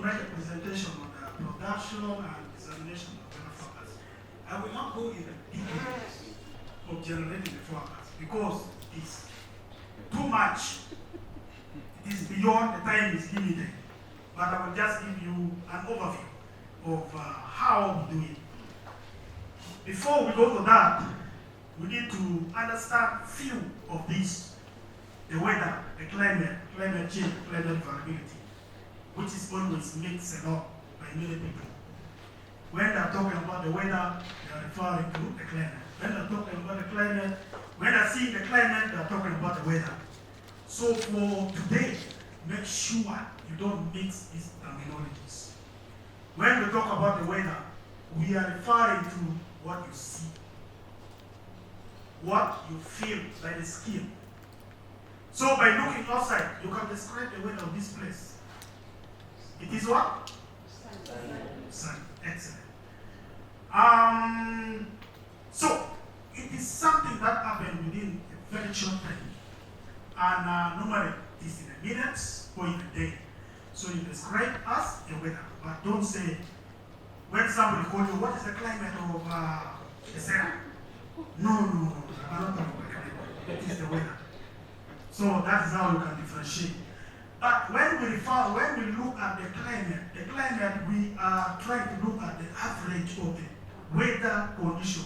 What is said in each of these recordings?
make a presentation on the production and dissemination of weather forecasts. I will not go in the details of generating the forecast because it's too much. It is beyond the time is limited. But I will just give you an overview of how we do it. Before we go to that, we need to understand few of these: the weather, the climate change, climate variability, which is always mixed up by many people. When they're talking about the weather, they are referring to the climate. When they're talking about the climate, when they're seeing the climate, they're talking about the weather. So for today, make sure you don't mix these terminologies. When we talk about the weather, we are referring to what you see, what you feel by the skin. So by looking outside, you can describe the weather of this place. It is what? Sun. Excellent. So it is something that happened within a very short time. And normally it is in a minute or in a day. So you describe as a weather, but don't say, when somebody calls you, what is the climate of Esella? No, I'm not talking about climate. It is the weather. So that is how you can differentiate. But when we look at the climate, we are trying to look at the average of the weather condition.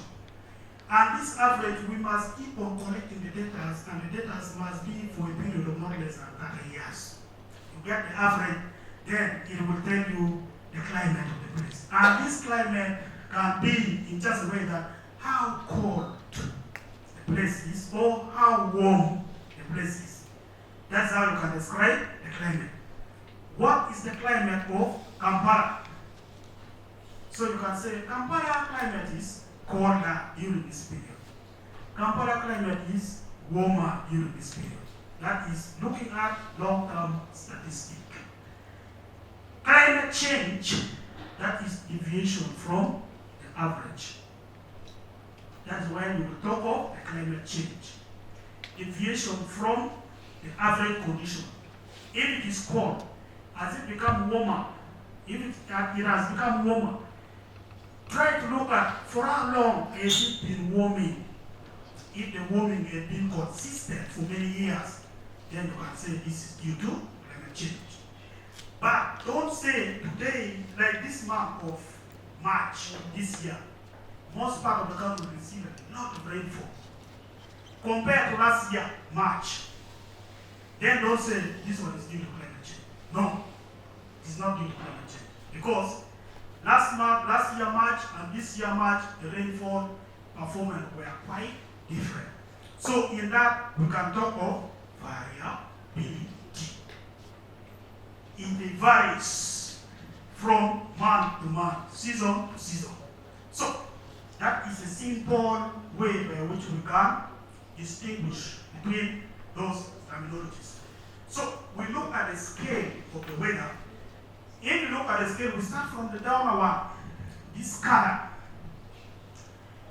And this average, we must keep on collecting the data, and the data must be for a period of not less than 30 years. You get the average, then it will tell you the climate of the place. And this climate can be in just a way that how cold the place is or how warm the place is. That's how you can describe the climate. What is the climate of Kampala? So you can say Kampala climate is colder during this period. Kampala climate is warmer during this period. That is looking at long-term statistics. Climate change, that is deviation from the average. That's why we will talk of the climate change. Deviation from the average condition. If it is cold, as it becomes warmer, if it has become warmer, try to look at for how long has it been warming. If the warming has been consistent for many years, then you can say this is due to climate change. But don't say today, like this month of March this year, most part of the country will receive a lot of rainfall. Compared to last year, March, then don't say this one is due to climate change. No, it's not due to climate change. Because last year March and this year March, the rainfall performance were quite different. So in that, we can talk of variability. It varies from month to month, season to season. So that is a simple way by which we can distinguish between those terminologies. So we look at the scale of the weather. If you look at the scale, we start from the downer one, this color.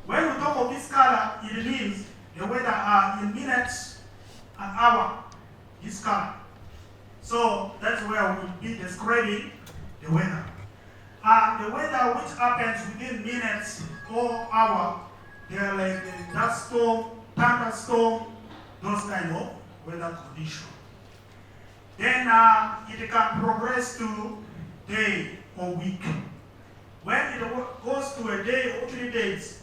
When we talk of this color, it means the weather in minutes an hour, this color. So that's where we'll be describing the weather. And the weather which happens within minutes or hour, they are like the dust storm, thunderstorm, those kind of weather conditions. Then it can progress to day or week. When it goes to a day or 3 days,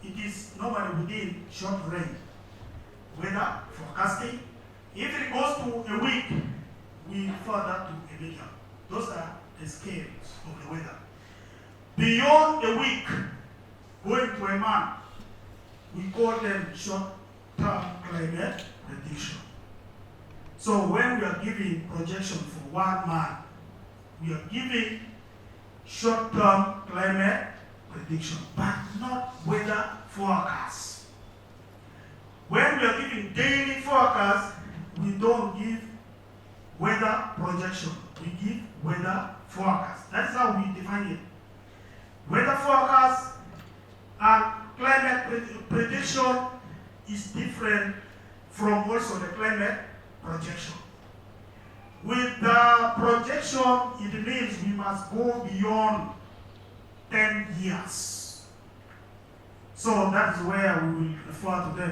it is normally within short range weather forecasting. If it goes to a week, we refer that to a medium. Those are the scales of the weather. Beyond a week, going to a month, we call them short-term climate prediction. So when we are giving projection for 1 month, we are giving short-term climate prediction, but not weather forecast. When we are giving daily forecast, we don't give weather projection. We give weather forecast. That is how we define it. Weather forecast and climate prediction is different from also the climate projection. With the projection, it means we must go beyond 10 years. So that is where we will refer to the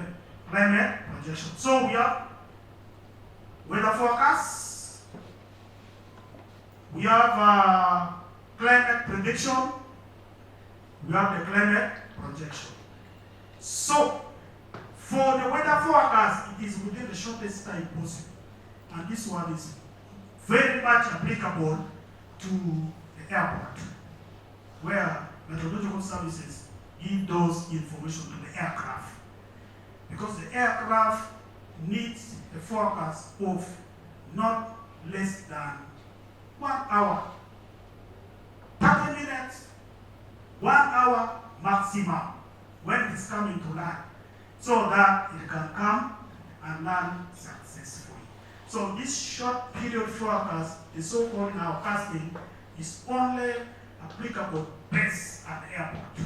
climate projection. So we have weather forecast, we have climate prediction, we have the climate projection. So for the weather forecast, it is within the shortest time possible. And this one is very much applicable to the airport, where meteorological services give those information to the aircraft. Because the aircraft needs a forecast of not less than 1 hour, 30 minutes, 1 hour maximum when it is coming to land, so that it can come and land successfully. So this short period forecast, the so-called nowcasting, is only applicable best at the airport.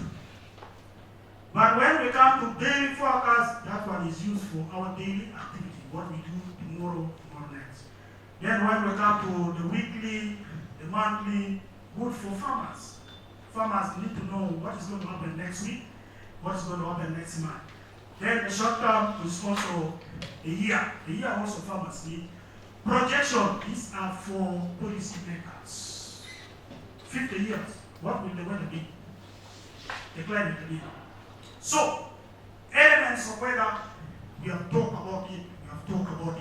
But when we come to daily forecast, that one is used for our daily activity, what we do tomorrow or next. Then when we come to the weekly, the monthly, good for farmers. Farmers need to know what is going to happen next week, what is going to happen next month. Then the short term is also a year. The year also farmers need. Projection, these are for policy makers. 50 years, what will the weather be? The climate be? So, elements of weather, we have talked about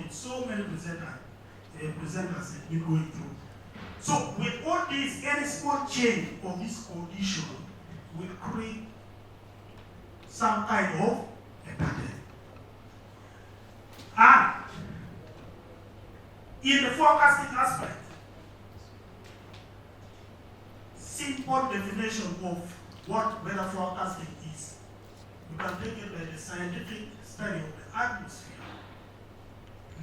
it. So many presenters have been going through. So, with all these, any small change of this condition will create some kind of a pattern. And in the forecasting aspect, simple definition of what weather forecasting is. You can take it by the scientific study of the atmosphere,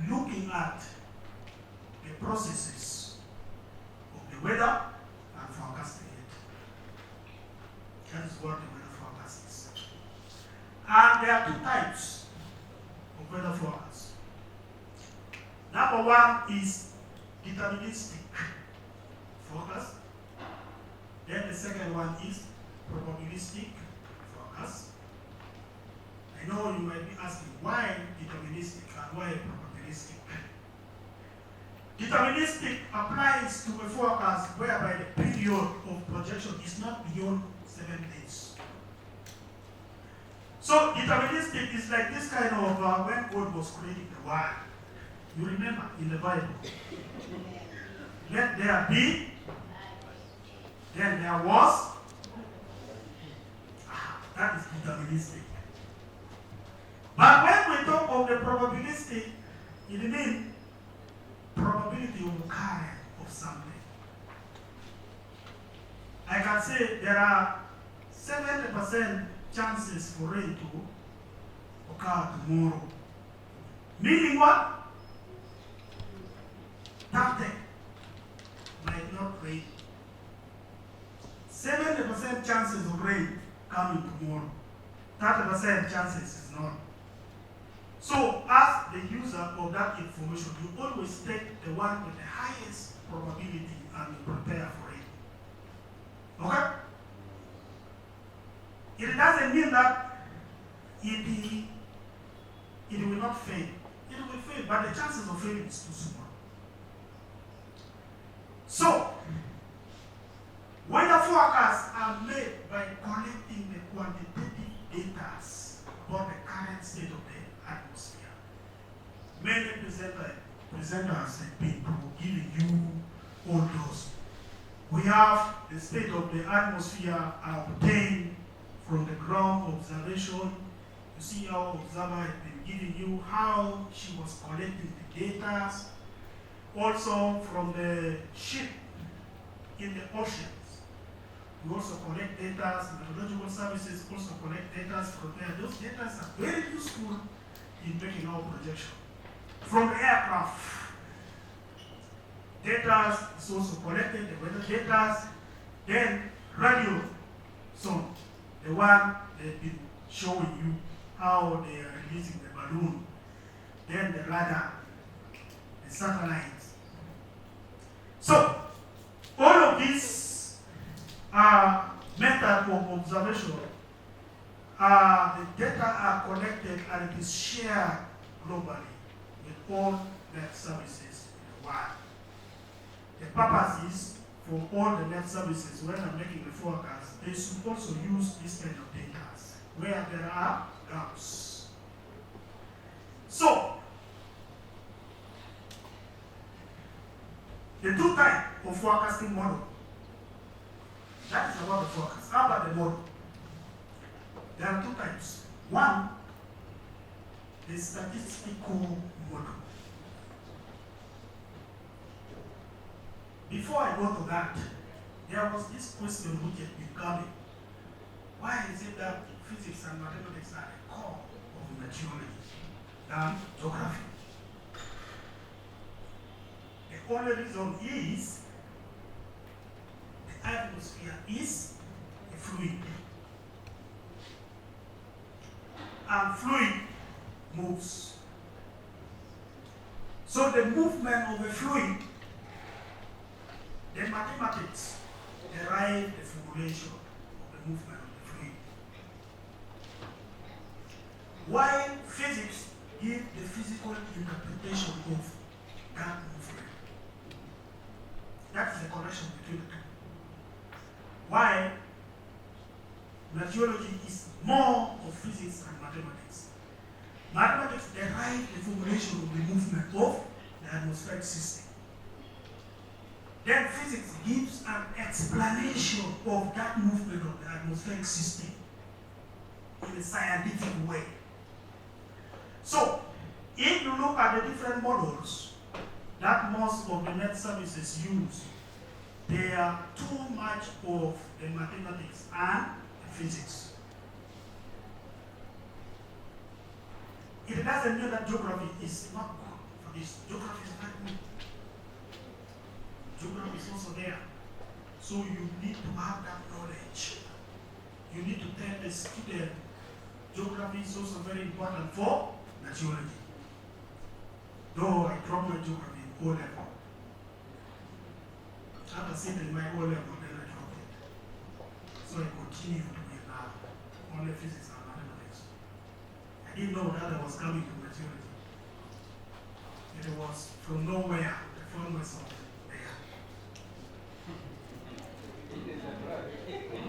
looking at the processes of the weather and forecasting it. That is what the weather forecast is. And there are two types of weather forecast. Number one is deterministic forecast. Then the second one is probabilistic forecast. I know you might be asking why deterministic and why probabilistic. Deterministic applies to a forecast whereby the period of projection is not beyond 7 days. So deterministic is like this kind of when God was creating the world. You remember in the Bible, let there be, then there was. That is deterministic. But when we talk of the probabilistic, it means probability of occurrence of something. I can say there are 70% chances for rain to occur tomorrow. Meaning what? 30 might not rain. 70% chances of rain coming tomorrow. 30% chances is not. So as the user of that information, you always take the one with the highest probability and you prepare for it. Okay? It doesn't mean that it will not fail. It will fail, but the chances of failing is too small. So, weather forecasts are made by collecting the quantitative data about the current state of the atmosphere. Many presenters have been giving you all those. We have the state of the atmosphere obtained from the ground observation. You see how observer has been giving you how she was collecting the data. Also from the ship in the oceans. We also collect data, meteorological services also collect data from there. Those data are very useful in making our projection. From the aircraft, data is also collected, the weather data, then radio zone, the one they've been showing you how they are releasing the balloon, then the radar, the satellites. So, all of these type of observation, the data are collected and it is shared globally with all net services in the world. The purpose is for all the net services, when I'm making the forecast, they should also use this kind of data where there are gaps. So, the two types of forecasting model, that is about the forecast. How about the model? There are two types. One, the statistical model. Before I go to that, there was this question which had been coming. Why is it that physics and mathematics are the core of meteorology than geography? The only reason is the atmosphere is a fluid. And fluid moves. So the movement of a fluid, the mathematics derive the formulation of the movement of the fluid. While physics give the physical interpretation of that movement. That is the connection between the two. While meteorology is more of physics and mathematics. Mathematics derive the formulation of the movement of the atmospheric system. Then physics gives an explanation of that movement of the atmospheric system in a scientific way. So, if you look at the different models that most of the net services use, they are too much of the mathematics and the physics. It doesn't mean that geography is not good for this. Geography is very good. Geography is also there. So you need to have that knowledge. You need to tell the student geography is also very important for meteorology. Though I dropped my geography in O level. After sitting my O level, then I dropped it. So I continue to be now only physics and mathematics. I didn't know that I was coming to meteorology. It was from nowhere, the phone was there.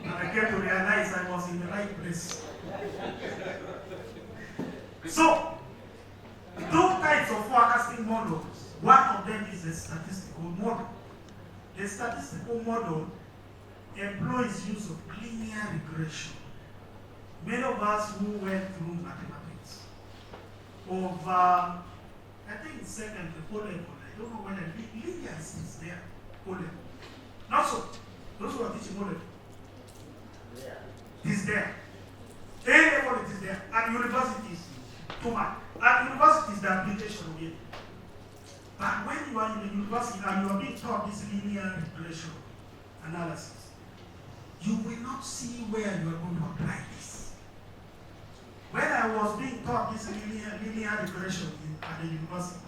And I came to realize I was in the right place. So, two types of forecasting models. One of them is the statistical model. The statistical model employs use of linear regression. Many of us who went through mathematics of, I think second to O level, I don't know whether linear is there, O level. Not so. Those who are teaching O level. It is there. A level it is there. At universities, too much. At universities, the application of it. But when you are in the university and you are being taught this linear regression analysis, you will not see where you are going to apply this. When I was being taught this linear regression at the university,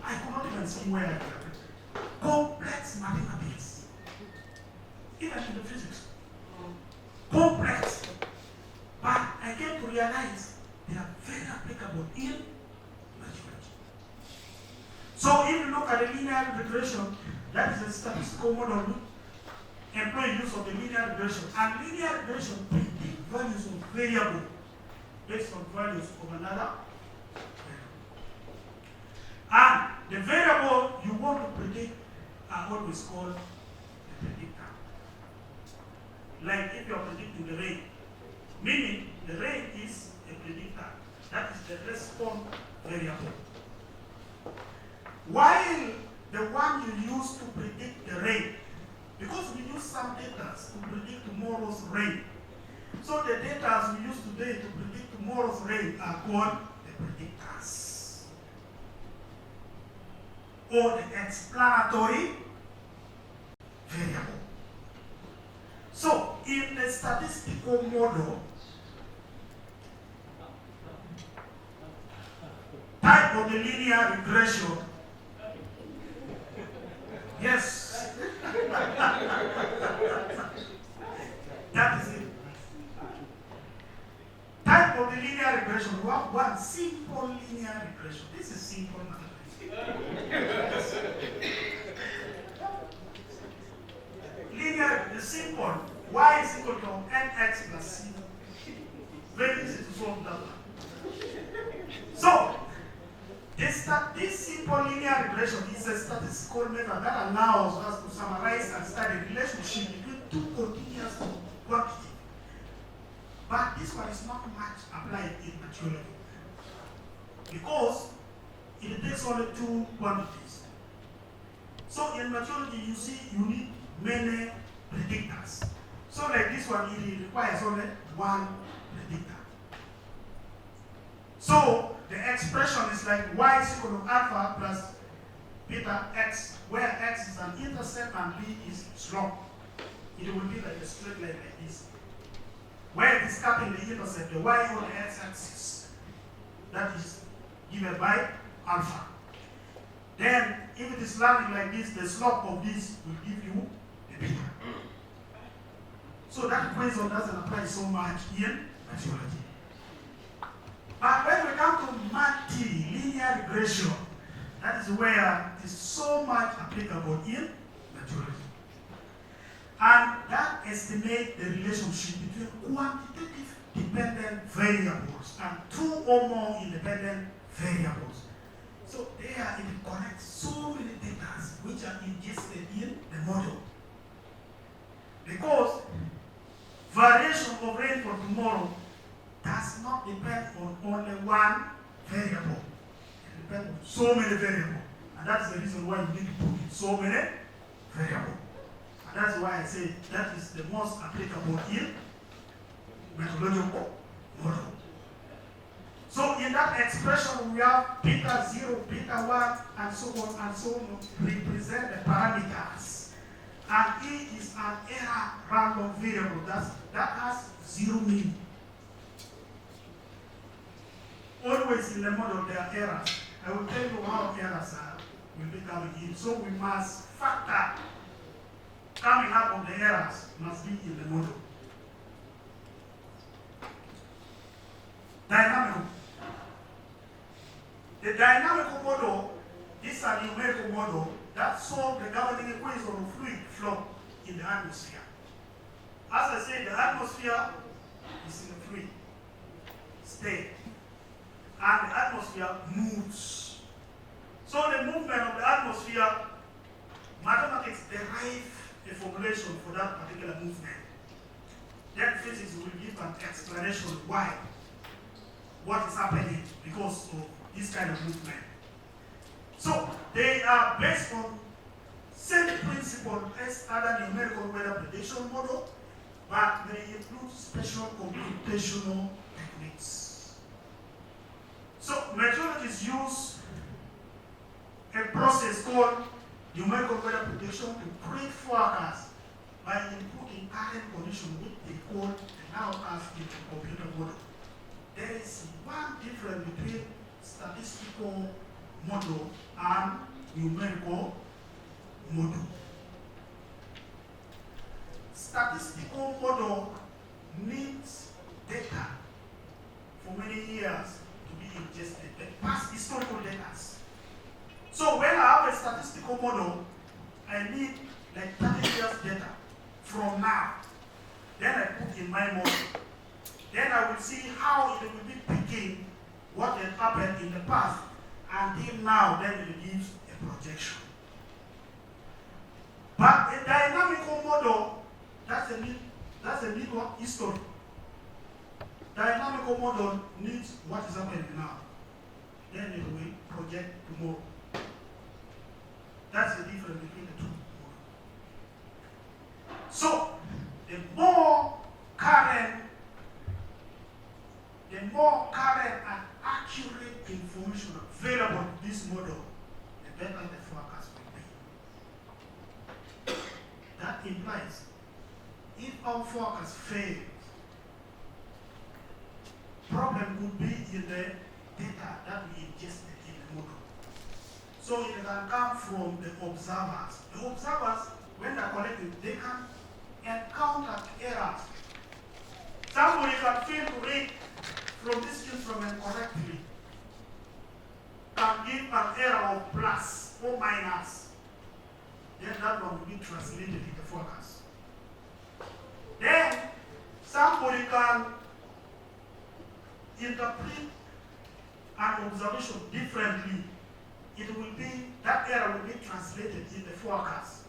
I could not even see where I could apply it. Complex mathematics. Even in the physics. Complex. But I came to realize they are very applicable in meteorology. So if you look at the linear regression, that is a statistical model employing use of the linear regression. And linear regression predict values of variable based on values of another variable. And the variable you want to predict are always called the predictor. Like if you are predicting the rain, meaning the rain is a predictor. That is the response variable. While the one you use to predict the rain, because we use some data to predict tomorrow's rain. So the data we use today to predict tomorrow's rain are called the predictors. Or the explanatory variable. So in the statistical model, type of the linear regression, yes, that is it. about one simple linear regression. This is simple mathematics. Linear is simple. Y is equal to nx plus c. Very easy to solve that one. So, this simple linear regression is a statistical method that allows us to summarize and study the relationship between two continuous quantities. But this one is not much applied in meteorology because it takes only two quantities. So in meteorology, you see, you need many predictors. So like this one, it requires only one predictor. So the expression is like y is equal to alpha plus beta x, where x is an intercept and b is slope. It will be like a straight line like this. Where it is cutting the intercept, the y on the x-axis, that is given by alpha. Then, if it is landing like this, the slope of this will give you the beta. So that equation doesn't apply so much in meteorology. But when we come to linear regression, that is where it is so much applicable in meteorology. And that estimates the relationship between quantitative dependent variables and two or more independent variables. So there it connects so many data which are ingested in the model. Because variation of rainfall tomorrow does not depend on only one variable. It depends on so many variables. And that's the reason why you need to put in so many variables. And that's why I say that is the most applicable in methodological model. So in that expression, we have beta 0, beta 1, and so on, represent the parameters. And E is an error random variable that has zero mean. Always in the model there are errors. I will tell you how errors will be coming in. So we must factor coming up of the errors must be in the model. Dynamical. The dynamical model is a numerical model that solves the governing equation of fluid flow in the atmosphere. As I said, the atmosphere is in a fluid state, and the atmosphere moves. So the movement of the atmosphere, mathematics derive a formulation for that particular movement. Then physics will give an explanation why, what is happening because of this kind of movement. So they are based on same principle as other numerical weather prediction model, but they include special computational techniques. So meteorologists use a process called numerical weather prediction to create forecasts by inputting current conditions which they call the Nowcasts in the computer model. There is one difference between statistical model and numerical model. Statistical model needs data for many years to be ingested, the past historical data. So when I have a statistical model, I need like 30 years data from now. Then I put in my model. Then I will see how it will be picking what had happened in the past until now. Then it gives a projection. But a dynamical model, that's a need what history. Dynamical model needs what is happening now. Then it will project tomorrow. That's the difference between the two. So, the more current and accurate information available in this model, the better the forecast will be. That implies if our forecast fails, problem could be in the data that we ingested in the model. So it can come from the observers. The observers, when they're collecting, they can encounter errors. Somebody can fail to read from this instrument correctly can give an error of plus or minus, then that one will be translated in the forecast. Then somebody can interpret an observation differently. It will be, that error will be translated in the forecast.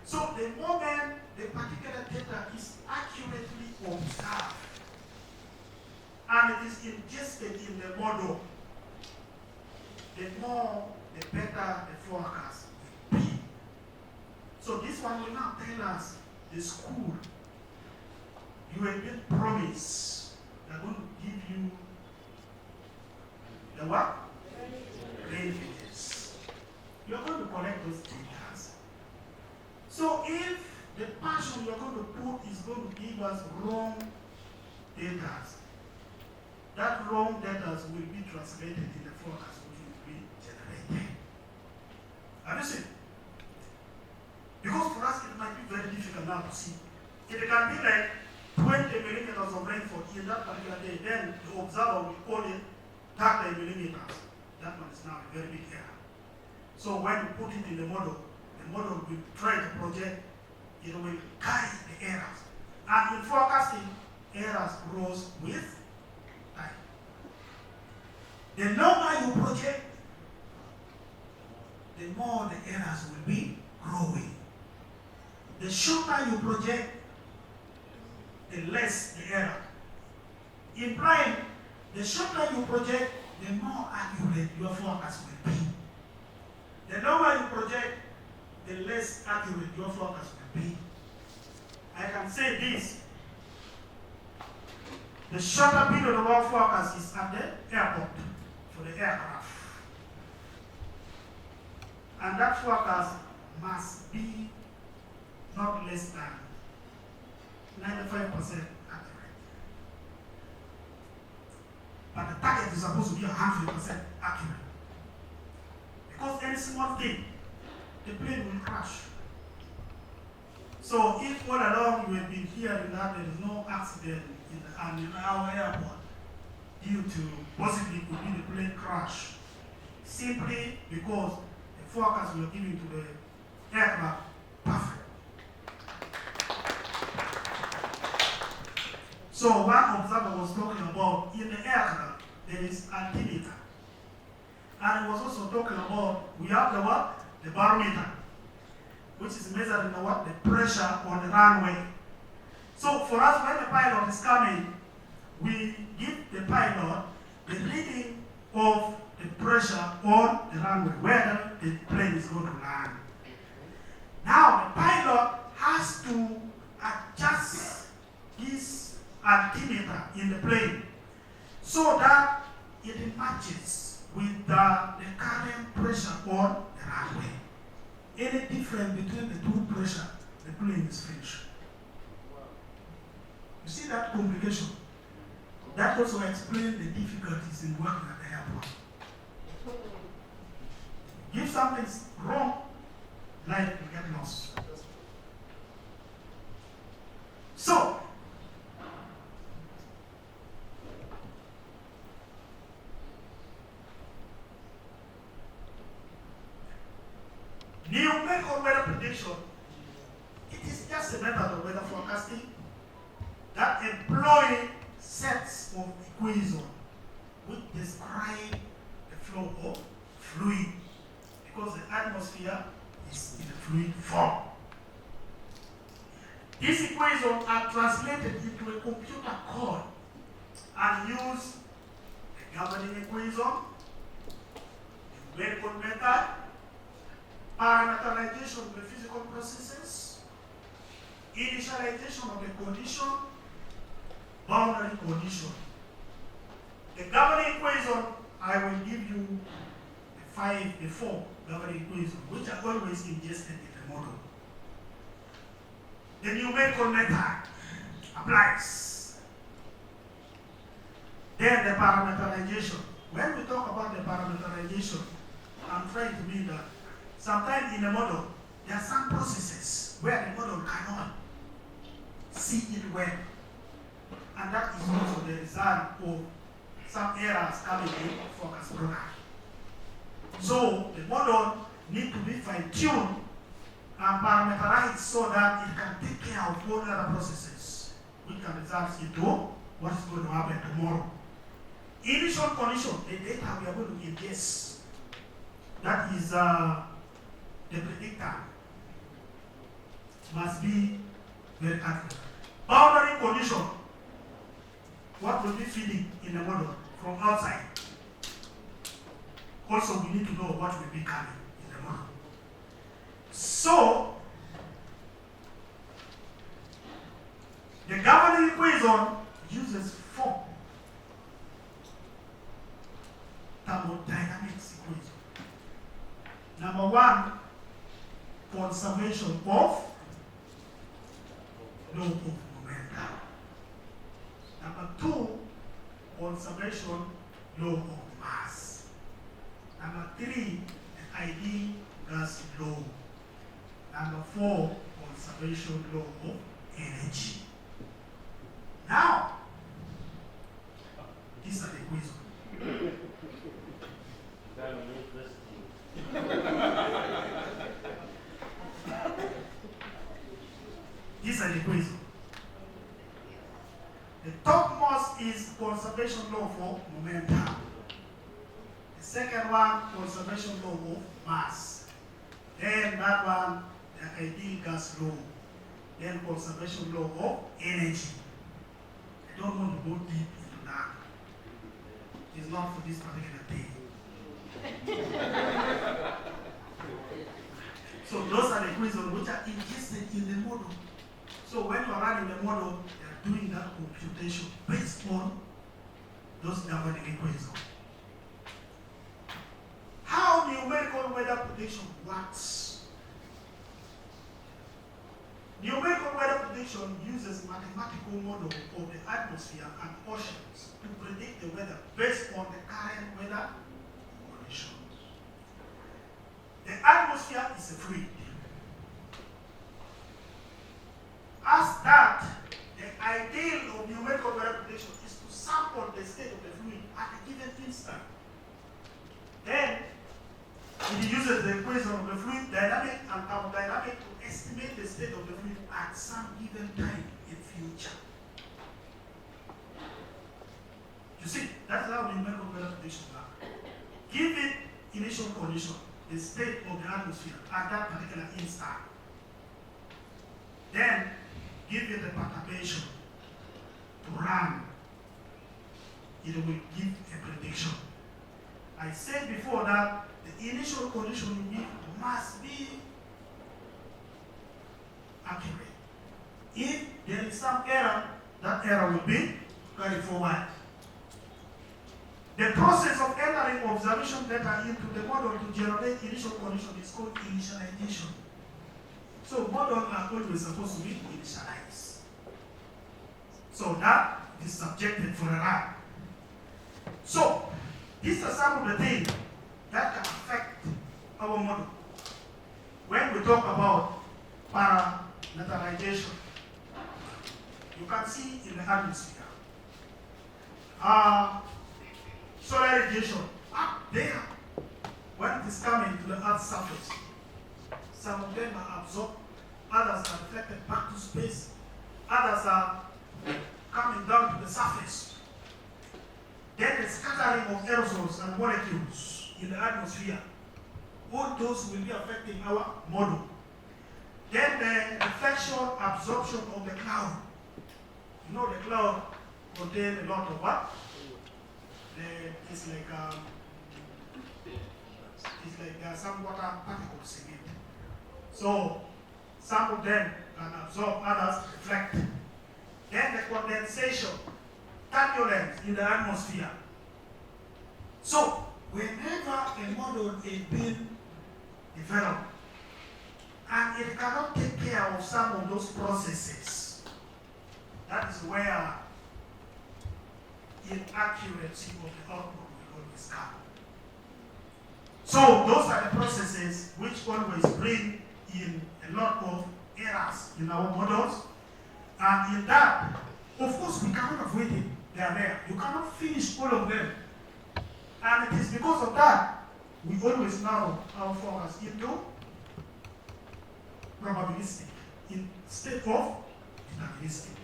So the moment the particular data is accurately observed and it is ingested in the model, the more, the better the forecast will be. So this one will now tell us the school you have been promised they're going to give you the what? Benefits. You're going to collect those data. So if the passion you're going to put is going to give us wrong data, that wrong data will be translated in the forecast which will be generated. Have you seen? Because for us it might be very difficult now to see. It can be like 20 millimeters of rainfall in that particular day, then the observer will call it 30 millimeters. That one is now a very big error. So when you put it in the model will try to project, it will guide the errors. And in forecasting, errors grows with time. The longer you project, the more the errors will be growing. The shorter you project, the less the error. Implying, the shorter you project, the more accurate your forecast will be. The longer you project, the less accurate your forecast will be. I can say this. The shorter period of our forecast is at the airport for the aircraft. And that forecast must be not less than 95% accurate. But the target is supposed to be 100% accurate. Because any small thing, the plane will crash. So if all along you have been hearing that there is no accident in our airport due to possibly could be the plane crash, simply because the forecast we are giving to the aircraft perfect. So one observer was talking about in the aircraft there is altimeter. And he was also talking about we have the what? The barometer, which is measuring the what? The pressure on the runway. So for us, when the pilot is coming, we give the pilot the reading of the pressure on the runway, whether the plane is going to land. Now the pilot has to adjust his altimeter in the plane so that it matches with the current pressure on the runway. Any difference between the two pressure, the plane is finished. You see that complication? That also explains the difficulties in working at the airport. If something's wrong, life will get lost. So, numerical weather prediction, it is just a method of weather forecasting that employs sets of equations which describe the flow of fluid, because the atmosphere is in a fluid form. These equations are translated into a computer code and use the governing equation, the numerical method, parameterization of the physical processes, initialization of the condition, boundary condition. The governing equation, I will give you the four governing equations, which are always ingested in the model. The numerical method applies. Then the parameterization. When we talk about the parameterization, I'm trying to mean that sometimes in a model, there are some processes where the model cannot see it well. And that is also the result of some errors coming in forecast program. So the model need to be fine-tuned and parameterized so that it can take care of all other processes which can result into what is going to happen tomorrow. Initial condition, the data we are going to ingest, that is the predictor, must be very accurate. Boundary condition, what will be feeding in the model from outside. Also, we need to know what will be coming in the model. So, the governing equation uses 4 thermodynamics equations. Number 1, conservation of law of momentum. Number 2, conservation law of mass. Number 3, the ideal gas law. Number 4, conservation law of energy. Now, these are the equations. These are the equations. The topmost is conservation law for momentum. The second one, conservation law of mass. Then that one, the ideal gas law. Then conservation law of energy. I don't want to go deep into that. It's not for this particular day. So those are the equations which are ingested in the model. So when you are running the model, you are doing that computation based on those governing equations. How numerical weather prediction works. Numerical weather prediction uses mathematical model of the atmosphere and oceans to predict the weather based on the current weather conditions. The atmosphere is a fluid. As that, the ideal of numerical weather prediction is to sample the state of the fluid at a given instant. Then, it uses the equation of the fluid dynamic and thermodynamic to estimate the state of the fluid at some given time in future. You see, that's how numerical weather prediction works. Give it initial condition, the state of the atmosphere at that particular instant. Then, give it a perturbation to run. It will give a prediction. I said before that the initial condition you give must be accurate. If there is some error, that error will be carried forward. The process of entering observation data into the model to generate initial condition is called initialization. So models are always supposed to be initialized. So that is subjected for a run. So these are some of the things that can affect our model. When we talk about parameterization, you can see in the atmosphere, solar radiation up there, when it is coming to the Earth's surface, some of them are absorbed, others are reflected back to space, others are coming down to the surface. Then the scattering of aerosols and molecules in the atmosphere, all those will be affecting our model. Then the reflection, absorption of the cloud. You know the cloud contains a lot of what? It's like some water particles in it. So some of them can absorb, others reflect. Then the condensation, turbulence in the atmosphere. So whenever a model is being developed and it cannot take care of some of those processes, that is where inaccuracy of the output will always come. So those are the processes which always bring in a lot of errors in our models. And in that, of course, we cannot avoid it. They are there. You cannot finish all of them. And it is because of that we always narrow our focus into probabilistic instead of deterministic.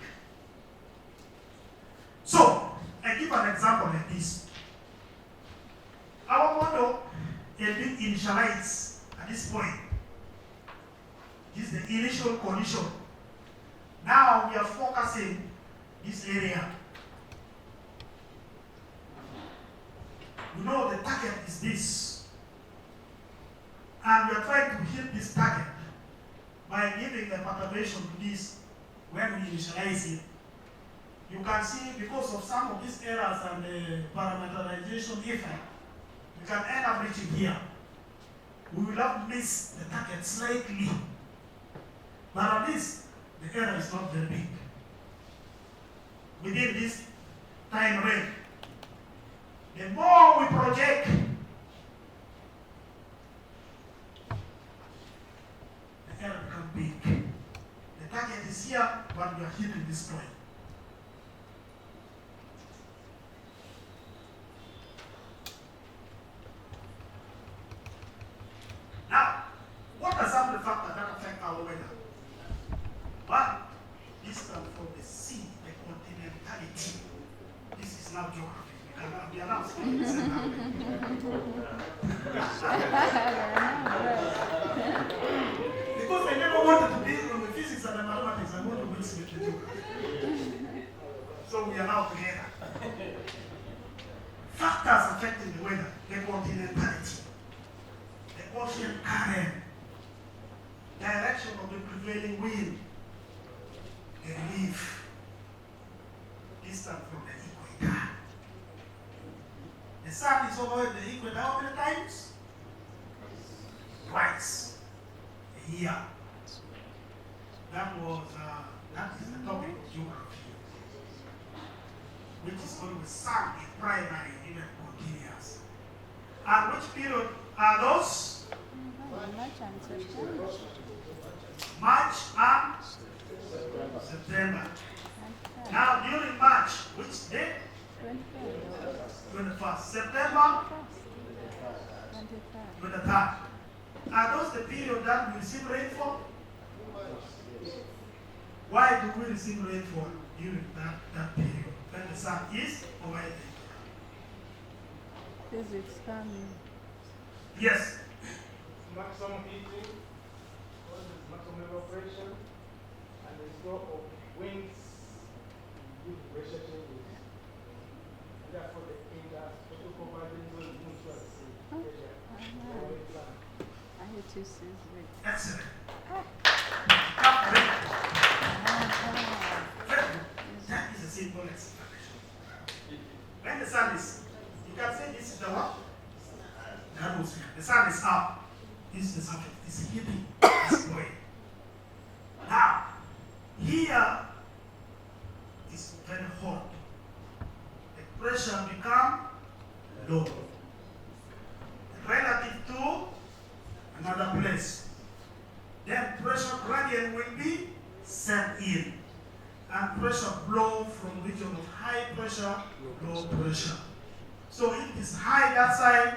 So, I give an example like this. Our model has been initialized at this point. This is the initial condition. Now we are focusing this area. We know the target is this. And we are trying to hit this target by giving a perturbation to this when we initialize it. You can see because of some of these errors and the parameterization effect, we can end up reaching here. We will have missed the target slightly. But at least the error is not very big. Within this time range, the more we project, the error becomes big. The target is here, but we are hitting this point. Now, what are some of the factors that affect our weather? One, distance from the sea, the continentality. This is now geography. We cannot be allowed to speak this because I never wanted to be on the physics and the mathematics, I want to mix with the geography. So we are now together. Factors affecting the weather, the continentality, the ocean current, direction of the prevailing wind, the relief, distance from the equator. The sun is over the equator how many times? Twice a year. That is the topic of geography, which is always sun in primary, even continuous. And which period are those? March and September. Now during March, which day? 21st. September? 23rd. Are those the period that we receive rainfall? Why do we receive rainfall during that period? When the sun is over the physics coming. Yes. Maximum heating, maximum evaporation, and the flow of winds due to pressure changes. Therefore, the total convergence zone moves to the same pressure. I hate to see it. Excellent. That is a simple explanation. When the sun is, you can say this is the what? The atmosphere. The sun is up. This is the subject. It's heating. It's going. Now, here is very hot. The pressure become low. Relative to another place. Then pressure gradient will be set in. And pressure flow from region of high pressure, low pressure. So if it is high that side,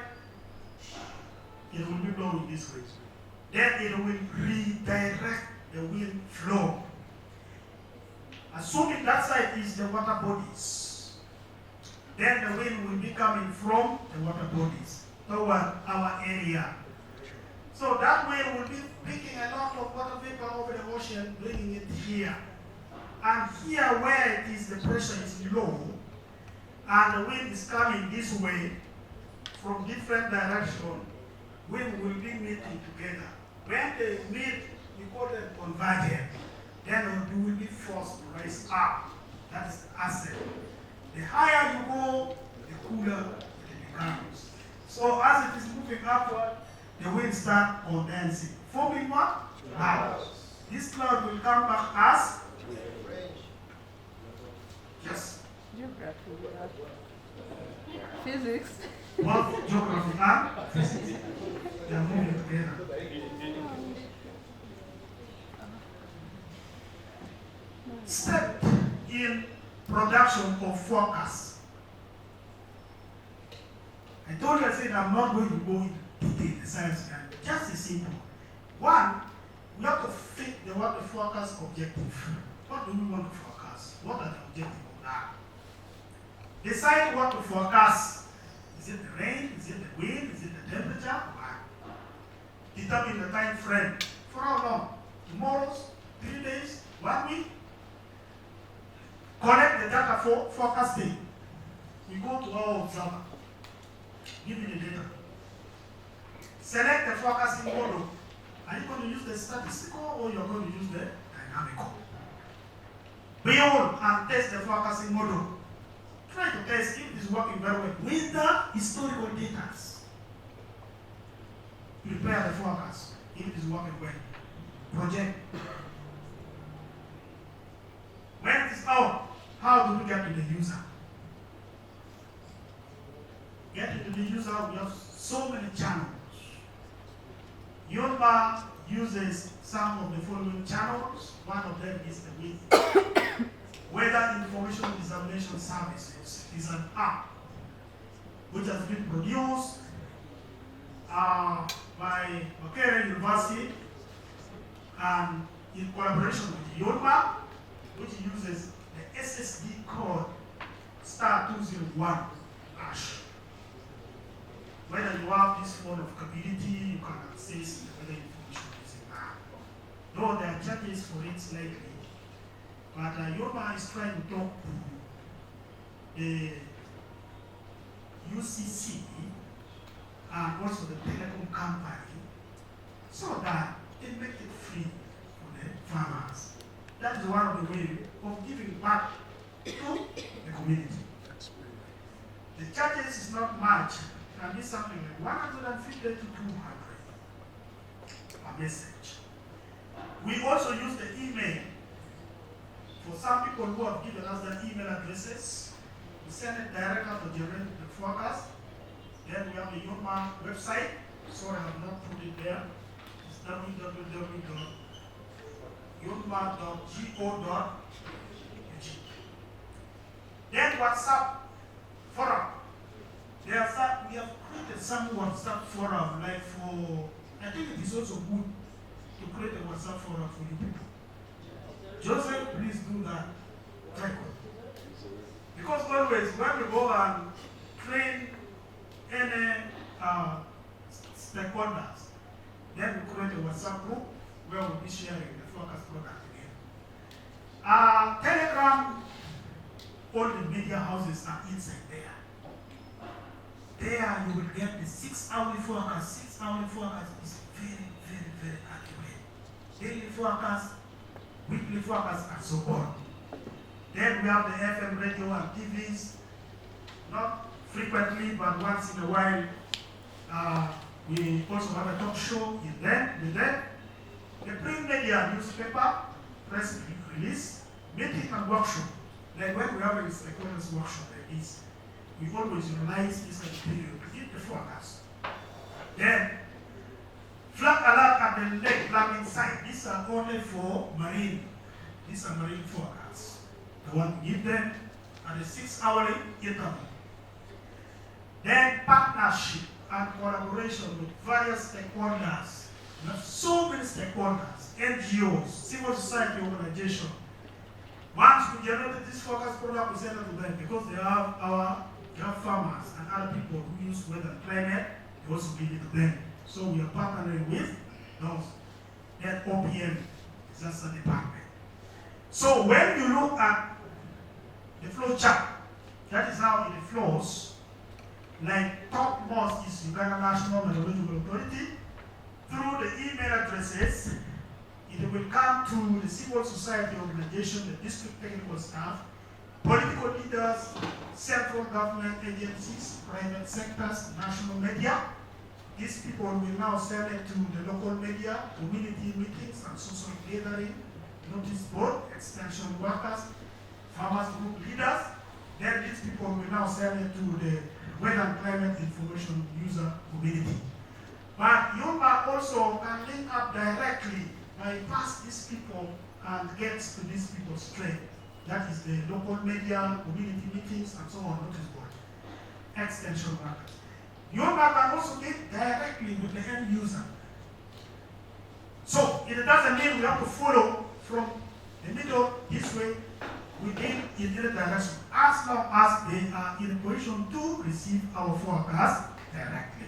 it will be blowing this way. Then it will redirect the wind flow. Assuming that side is the water bodies, then the wind will be coming from the water bodies toward our area. So that wind will be picking a lot of water vapor over the ocean, bringing it here. And here where it is, the pressure is low, and the wind is coming this way from different directions, wind will be meeting together. When they meet, we call them convergent. Then you will be forced to rise up. That is the ascent. The higher you go, the cooler it becomes. So as it is moving upward, the wind starts condensing. Forming what? Clouds. This cloud will come back as? Yes. Geography. Physics. Both geography and physics. They are moving together. Step in production of forecast. I told you, I said I'm not going to go into detail, the science behind it. Just a simple. One, we have to fit the weather forecast objective. What do we want to forecast? What are the objectives of that? Decide what to forecast. Is it the rain? Is it the wind? Is it the temperature? Why? Determine the time frame. For how long? Tomorrow's, 3 days, 1 week? Collect the data for forecasting. We go to our observer. Give me the data. Select the forecasting model. Are you going to use the statistical or you're going to use the dynamical? Build and test the forecasting model. Try to test if it is working very well with the historical data. Prepare the forecast if it is working well. Project. When it is out, how do we get to the user? Get to the user, we have so many channels. Yoruba uses some of the following channels. One of them is the Weather Information Examination Services is an app which has been produced by Makerere University and in collaboration with Yoruba, which uses the SSD code *201#. Whether you have this form of community, you can access the weather information using that. Though there are charges for it slightly, but Yoruba is trying to talk to the UCC and also the telecom company so that they make it free for the farmers. That is one of the ways of giving back to the community. The charges is not much. Can be something like 150 to 200 a message. We also use the email. For some people who have given us their email addresses, we send it directly to generate the forecast. Then we have the Yoruba website. Sorry, I have not put it there. It's www.yoruba.go.ug. Then WhatsApp forum. We have created some WhatsApp forum, like for, I think it is also good to create a WhatsApp forum for you people. Joseph, please do that. Because always when we go and train any stakeholders, then we create a WhatsApp group where we'll be sharing the forecast product again. Telegram, all the media houses are inside there. There you will get the 6-hourly forecast. 6-hourly forecast is very, very, very accurate. Daily forecast, weekly forecast, and so on. Then we have the FM radio and TVs. Not frequently, but once in a while, we also have a talk show in there. The print media, newspaper, press release, meeting and workshop. Like when we have a stakeholders workshop like this, we always utilize this period to get the forecast. Then, flag alert at the lake planning site. These are only for marine. These are marine forecasts. The one we give them at the 6-hourly interval. Then, partnership and collaboration with various stakeholders. We have so many stakeholders, NGOs, civil society organizations. Once we generate this forecast program, we send it to them because they have farmers and other people who use weather and climate, they also give it to them. So we are partnering with those. That OPM is just a department. So when you look at the flow chart, that is how it flows. Like topmost is Uganda National Meteorological Authority. Through the email addresses, it will come to the civil society organization, the district technical staff, political leaders, central government agencies, private sectors, national media. These people will now send it to the local media, community meetings and social gathering, notice board, extension workers, farmers group leaders. Then these people will now send it to the weather and climate information user community. But Yoruba also can link up directly, bypass these people and get to these people straight. That is the local media, community meetings, and so on, notice board, extension workers. Your map can also get directly with the end user. So it doesn't mean we have to follow from the middle this way within in any direction, as long as they are in a position to receive our forecast directly.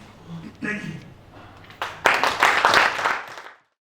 Thank you.